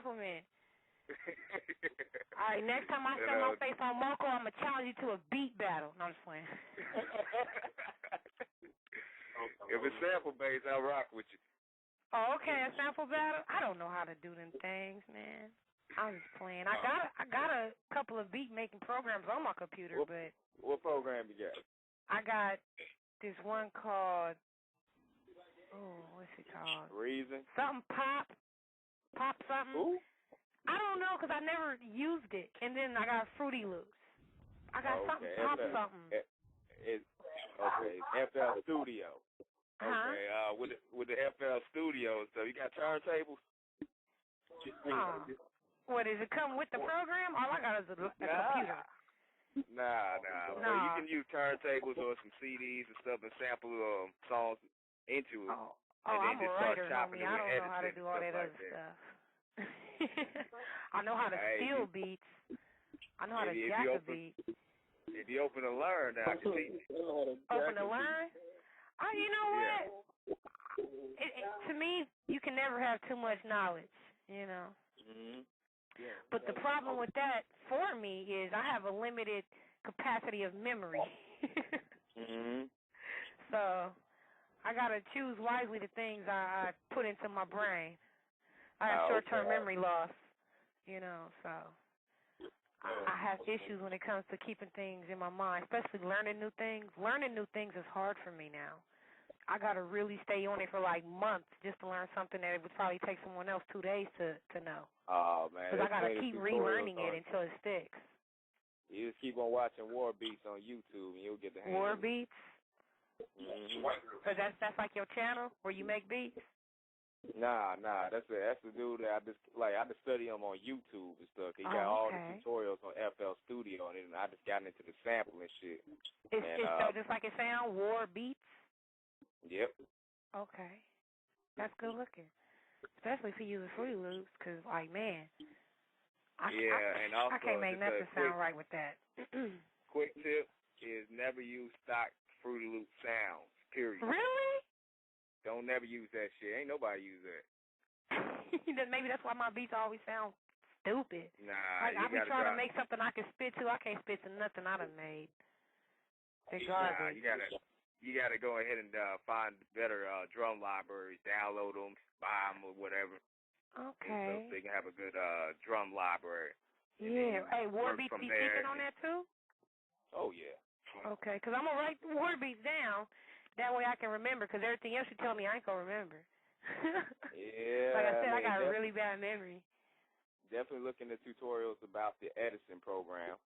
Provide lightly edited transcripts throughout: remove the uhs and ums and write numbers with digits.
compliment. All right, next time I show my face on Moco, I'm going to challenge you to a beat battle. No, I'm just playing. If it's sample-based, I'll rock with you. Oh, okay, a sample battle? I don't know how to do them things, man. I'm just playing. I got a couple of beat-making programs on my computer, but... What program you got? I got this one called... Oh, what's it called? Reason? Something Pop something. Who? I don't know because I never used it. And then I got Fruity Loops. I got something Pop something. Okay, FL Studio. Okay, with the FL Studio, so you got turntables? What, does it come with the program? All I got is a computer. Nah. Well, you can use turntables or some CDs and stuff and sample songs into it. I'm a writer, homie. I don't know how to do all that other stuff. I know how to steal beats. I know how to jack a beat. If you open to learn, now I can teach you. Open to learn? Oh, you know what? To me, you can never have too much knowledge, you know. Mm-hmm. Yeah. But the problem with that for me is I have a limited capacity of memory. Mm-hmm. So I got to choose wisely the things I put into my brain. I have short-term memory loss, you know, so I have issues when it comes to keeping things in my mind, especially learning new things. Learning new things is hard for me now. I got to really stay on it for like months just to learn something that it would probably take someone else 2 days to know. Oh, man. Because I got to keep relearning it until it sticks. You just keep on watching War Beats on YouTube and you'll get the hang War of it. Beats? Mm-hmm. So that's like your channel where you make beats? Nah. That's the dude that I just study him on YouTube and stuff. He got all the tutorials on FL Studio, and then I just got into the sampling shit. It's just like it sound, War Beats? Yep. Okay. That's good looking. Especially if you use Fruity Loops, because, like, man, I can't make nothing sound right with that. Quick tip is never use stock Fruity Loop sounds, period. Really? Don't never use that shit. Ain't nobody use that. Maybe that's why my beats always sound stupid. Nah, like, I be trying to make something I can spit to. I can't spit to nothing I done made. They're garbage. Nah, you gotta go ahead and find better drum libraries, download them, buy them or whatever. Okay. So you can have a good drum library. Yeah. Hey, War Beats be speaking on that too? Oh, yeah. Okay, because I'm going to write the War Beats down. That way I can remember, because everything else you tell me I ain't going to remember. Yeah. Like I said, I got a really bad memory. Definitely look into tutorials about the Edison program,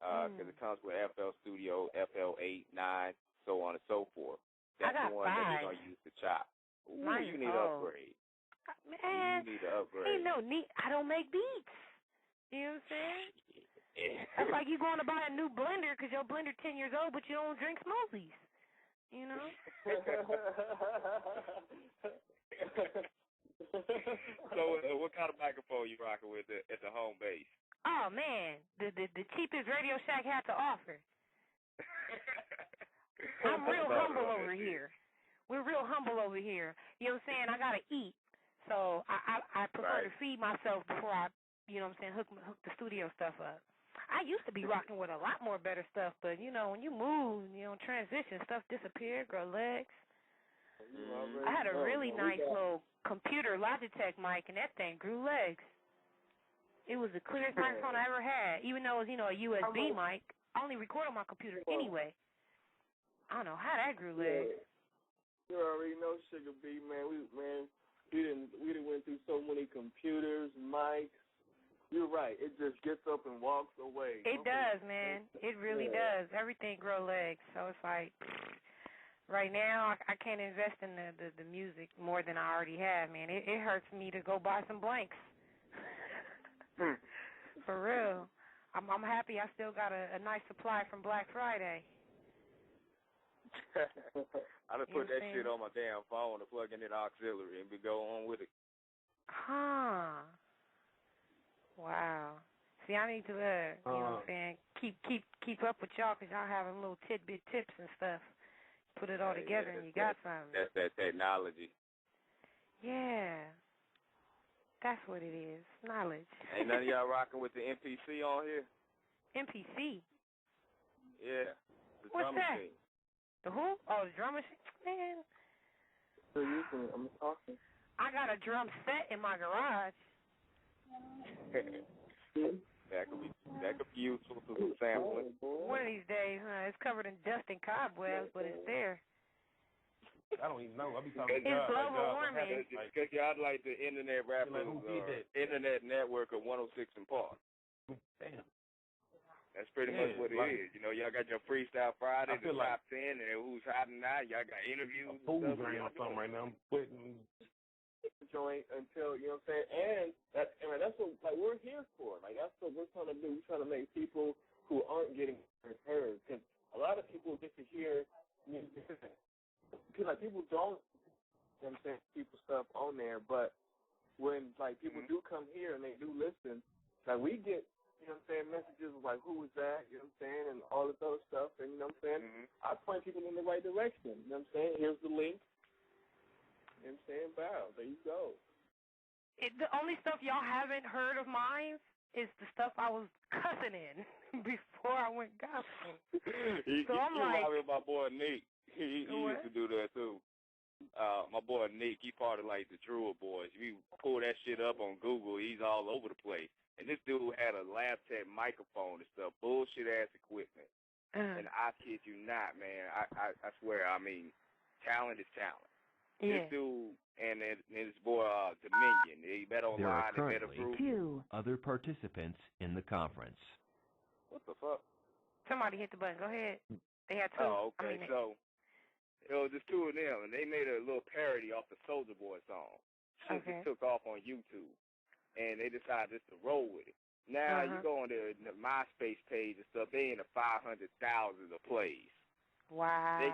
because it comes with FL Studio, FL8, 9, so on and so forth. That's I got the one 5. that you're going to use to chop. Ooh, you need to upgrade. Man, you need to upgrade. Ain't no need. I don't make beats. You know what I'm saying? Yeah. That's like you going to buy a new blender because your blender 10 years old, but you don't drink smoothies. You know? So what kind of microphone you rocking with at the home base? Oh, man, the cheapest Radio Shack had to offer. I'm real humble over here. We're real humble over here. You know what I'm saying? I got to eat. So I prefer to feed myself before I, you know what I'm saying, hook the studio stuff up. I used to be rocking with a lot more better stuff, but, you know, when you move, you know, transition, stuff disappeared, grow legs. I had a really nice little computer Logitech mic, and that thing grew legs. It was the clearest microphone I ever had, even though it was, you know, a USB mic. I only record on my computer anyway. I don't know how that grew legs. You already know, Sugar B, man. We didn't went through so many computers, mics. You're right. It just gets up and walks away. It does, man. It really does. Everything grow legs. So it's like, right now, I can't invest in the music more than I already have, man. It hurts me to go buy some blanks. For real. I'm happy I still got a nice supply from Black Friday. I done put that shit on my damn phone to plug in the auxiliary and go on with it. Huh. Wow. See, I need to, you know what I'm saying, keep up with y'all because y'all having little tidbit tips and stuff. Put it all together and you got something. That's that technology. Yeah. That's what it is. Knowledge. Ain't none of y'all rocking with the MPC on here? MPC? Yeah. The What's drum that? machine. The who? Oh, the drum machine? Man. So you can, I'm talking. I got a drum set in my garage. That could be useful for some sampling. One of these days, it's covered in dust and cobwebs, but it's there. I don't even know. I be talking it's global warming. Because y'all like the internet rappers, internet network of 106 and Park. Damn. That's pretty much what it is. You know, y'all got your Freestyle Friday, the top 10, and who's hot tonight. Y'all got interviews. Fools rain or something right now. I'm quitting. Joint until, you know what I'm saying? And that's what, like, we're here for. Like, that's what we're trying to do. We're trying to make people who aren't getting heard. Because a lot of people get to hear music. Because, like, people don't, you know what I'm saying, people stuff on there. But when, like, people do come here and they do listen, like, we get, you know what I'm saying, messages of, like, who is that, you know what I'm saying, and all this other stuff. And, you know what I'm saying, I point people in the right direction. You know what I'm saying? Here's the link. You know what I'm saying? Bow. There you go. The only stuff y'all haven't heard of mine is the stuff I was cussing in before I went gospel. So I'm like, me my boy Nick. He used to do that too. My boy Nick, he part of like the Druid Boys. If you pull that shit up on Google, he's all over the place. And this dude had a laptop microphone and stuff, bullshit ass equipment. And I kid you not, man. I swear, I mean, talent is talent. Yeah. This dude and his boy Dominion, they met online. There are currently 2 other participants in the conference. What the fuck? Somebody hit the button. Go ahead. They had 2. Oh, okay. So it was just 2 of them, and they made a little parody off the Soulja Boy song. Shit just took off on YouTube, and they decided just to roll with it. Now you go on the MySpace page and stuff, they in the 500,000 of plays. Wow.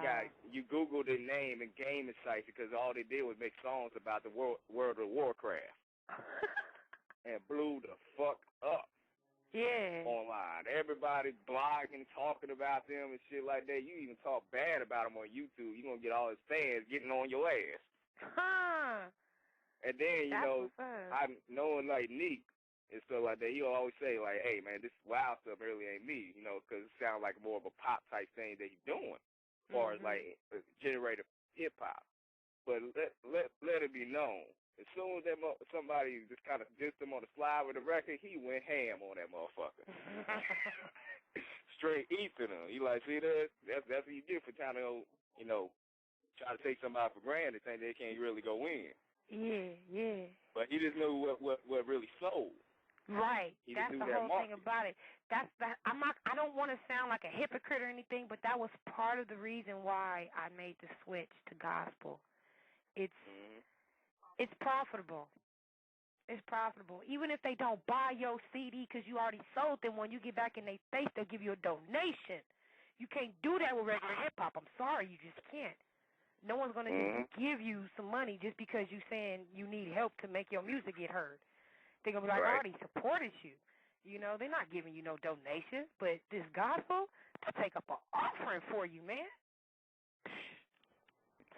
You Google their name and gaming sites because all they did was make songs about the World of Warcraft. And blew the fuck up. Yeah. Online. Everybody blogging, talking about them and shit like that. You even talk bad about them on YouTube, you're going to get all his fans getting on your ass. Huh. And then, you know, I'm knowing like Neek and stuff like that, he'll always say like, hey, man, this wild stuff really ain't me, you know, because it sounds like more of a pop type thing that he's doing as far as like generative hip-hop. But let it be known, as soon as somebody just kind of dissed him on the slide with the record, he went ham on that motherfucker. Straight eating him. He like, see that? That's what you get for trying to, you know, try to take somebody for granted, think they can't really go in. Yeah. But he just knew what really sold. Right. That's the whole thing about it. I don't want to sound like a hypocrite or anything, but that was part of the reason why I made the switch to gospel. It's profitable. It's profitable. Even if they don't buy your CD because you already sold them, when you get back in their face, they'll give you a donation. You can't do that with regular hip-hop. I'm sorry, you just can't. No one's going to just give you some money just because you're saying you need help to make your music get heard. They're going to be like, I already supported you. You know, they're not giving you no donations, but this gospel, they'll take up an offering for you, man.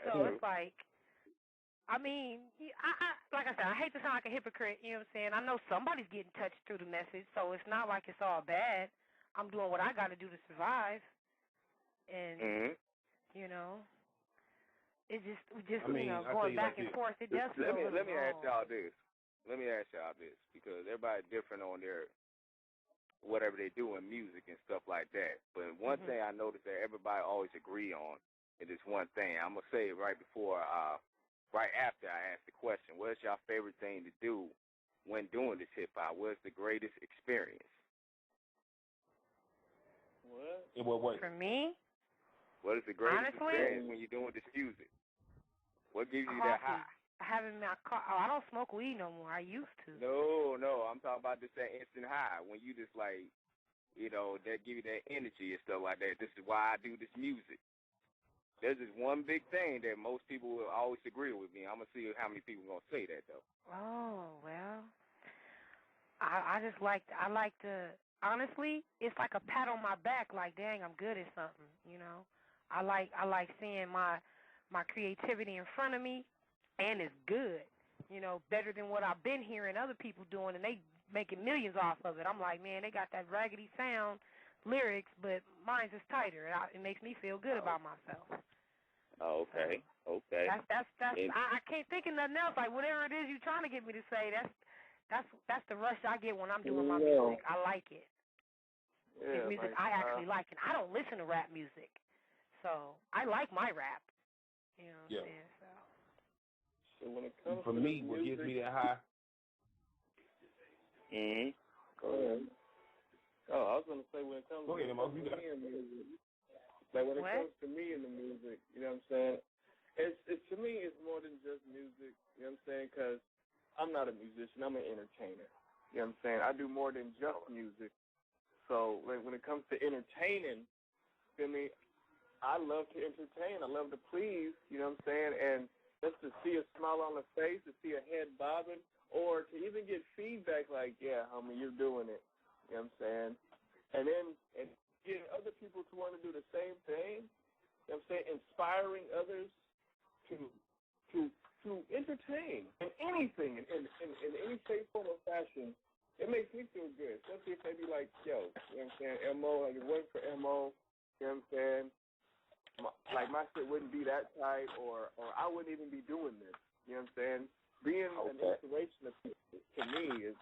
So it's like, I mean, I like I said, I hate to sound like a hypocrite, you know what I'm saying? I know somebody's getting touched through the message, so it's not like it's all bad. I'm doing what I got to do to survive. And, you know, it's just you know, going back and forth, it does feel a little Let me ask y'all this. Because everybody's different on their whatever they do in music and stuff like that. But one thing I noticed that everybody always agree on is this one thing. I'm gonna say it right after I ask the question. What's your favorite thing to do when doing this hip hop? What's the greatest experience? What? For me? What is the greatest experience when you're doing this music? What gives you that high? I don't smoke weed no more. I used to. No. I'm talking about just that instant high when you just like, you know, that give you that energy and stuff like that. This is why I do this music. There's this one big thing that most people will always agree with me. I'm gonna see how many people are gonna say that though. Oh well, I like to. Honestly, it's like a pat on my back. Like, dang, I'm good at something. You know, I like seeing my creativity in front of me. And it's good. you know, better than what I've been hearing other people doing, and they making millions off of it. I'm like, man, they got that raggedy sound lyrics, but mine's is tighter. It makes me feel good about myself. Oh, okay, so, okay. That's I can't think of nothing else. Like whatever it is you're trying to get me to say, that's the rush I get when I'm doing my music. I like it. Yeah, it's music like, I actually like, and I don't listen to rap music, so I like my rap. You know what I'm saying? So when it comes for to me, music, what gives me that high. Go ahead. Oh, I was gonna say when it comes to me in music, like when it comes to me in the music, you know what I'm saying? It's to me, it's more than just music. You know what I'm saying? Because I'm not a musician. I'm an entertainer. You know what I'm saying? I do more than just music. So when it comes to entertaining, I mean, I love to entertain. I love to please. You know what I'm saying? And just to see a smile on the face, to see a head bobbing, or to even get feedback like, yeah, homie, you're doing it. You know what I'm saying? And then get other people to want to do the same thing. You know what I'm saying? Inspiring others to entertain in anything, in any shape, form, or fashion. It makes me feel good, especially if they be like, yo, you know what I'm saying? MO, like it wasn't for MO, you know what I'm saying? My shit wouldn't be that tight, or I wouldn't even be doing this. You know what I'm saying? Being an inspiration to me is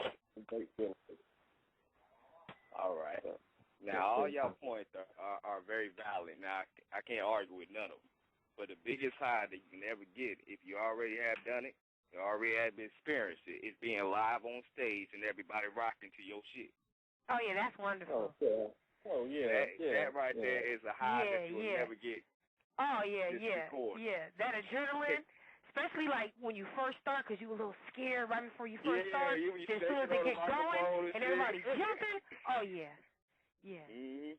a great feeling. All right. Now, all y'all points are very valid. Now, I can't argue with none of them. But the biggest high that you can ever get, if you already have done it, you already have experienced it, is being live on stage and everybody rocking to your shit. Oh, yeah, that's wonderful. Oh, yeah. That right there is a high that you'll never get. Oh, yeah. That adrenaline, especially like when you first start, because you were a little scared right before you first start. As soon as they get going and everybody jumping, oh, yeah. Mm-hmm.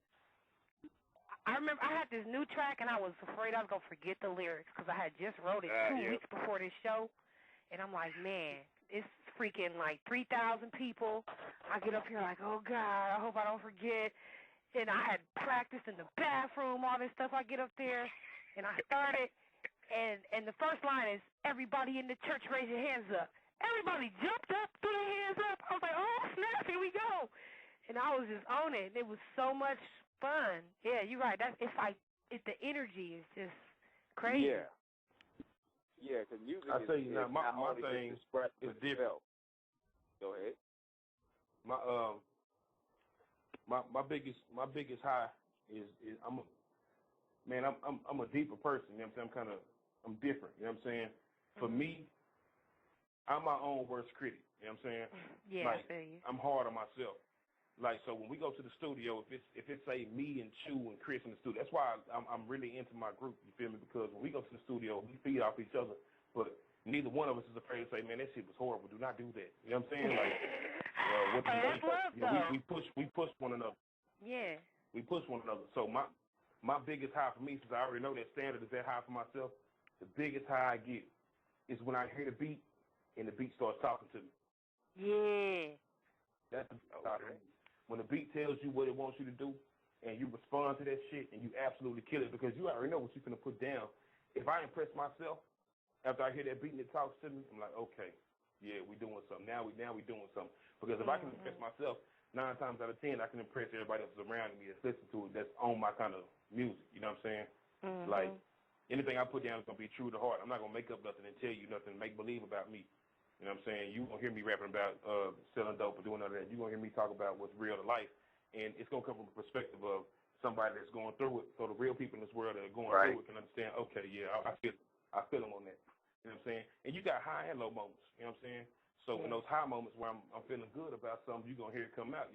I remember I had this new track, and I was afraid I was going to forget the lyrics because I had just wrote it 2 weeks before this show. And I'm like, man, it's freaking like 3,000 people. I get up here like, oh, God, I hope I don't forget. And I had practiced in the bathroom, all this stuff. I get up there, and I started, and the first line is, everybody in the church raise your hands up. Everybody jumped up, threw their hands up. I was like, oh, snap, here we go. And I was just on it. It was so much fun. Yeah, you're right. The energy is just crazy. Yeah, because music I tell you now, my thing is different. Go ahead. My biggest high is I'm a deeper person. You know what I'm saying? I'm different. You know what I'm saying? For me, I'm my own worst critic. You know what I'm saying? Yeah, like, I feel you. I'm hard on myself. Like, so when we go to the studio, if it's say me and Chu and Chris in the studio, that's why I'm really into my group. You feel me? Because when we go to the studio, we feed off each other, but neither one of us is afraid to say, man, that shit was horrible. Do not do that. You know what I'm saying? Like, that's love, though. We push one another. Yeah. We push one another. So my biggest high for me, since I already know that standard is that high for myself, the biggest high I get is when I hear the beat and the beat starts talking to me. Yeah. That's when the beat tells you what it wants you to do, and you respond to that shit, and you absolutely kill it because you already know what you're going to put down. If I impress myself after I hear that beat and it talks to me, I'm like, okay, yeah, we doing something. Now we doing something. Because if I can impress myself, 9 times out of 10, I can impress everybody else around me that's listening to it, that's on my kind of music. You know what I'm saying? Mm-hmm. Like, anything I put down is going to be true to heart. I'm not going to make up nothing and tell you nothing, make believe about me. You know what I'm saying? You going to hear me rapping about selling dope or doing all that. You're going to hear me talk about what's real to life. And it's going to come from a perspective of somebody that's going through it. So the real people in this world that are going through it can understand, okay, yeah, I feel them on that. You know what I'm saying? And you got high and low moments. You know what I'm saying? So in those high moments where I'm feeling good about something, you're going to hear it come out.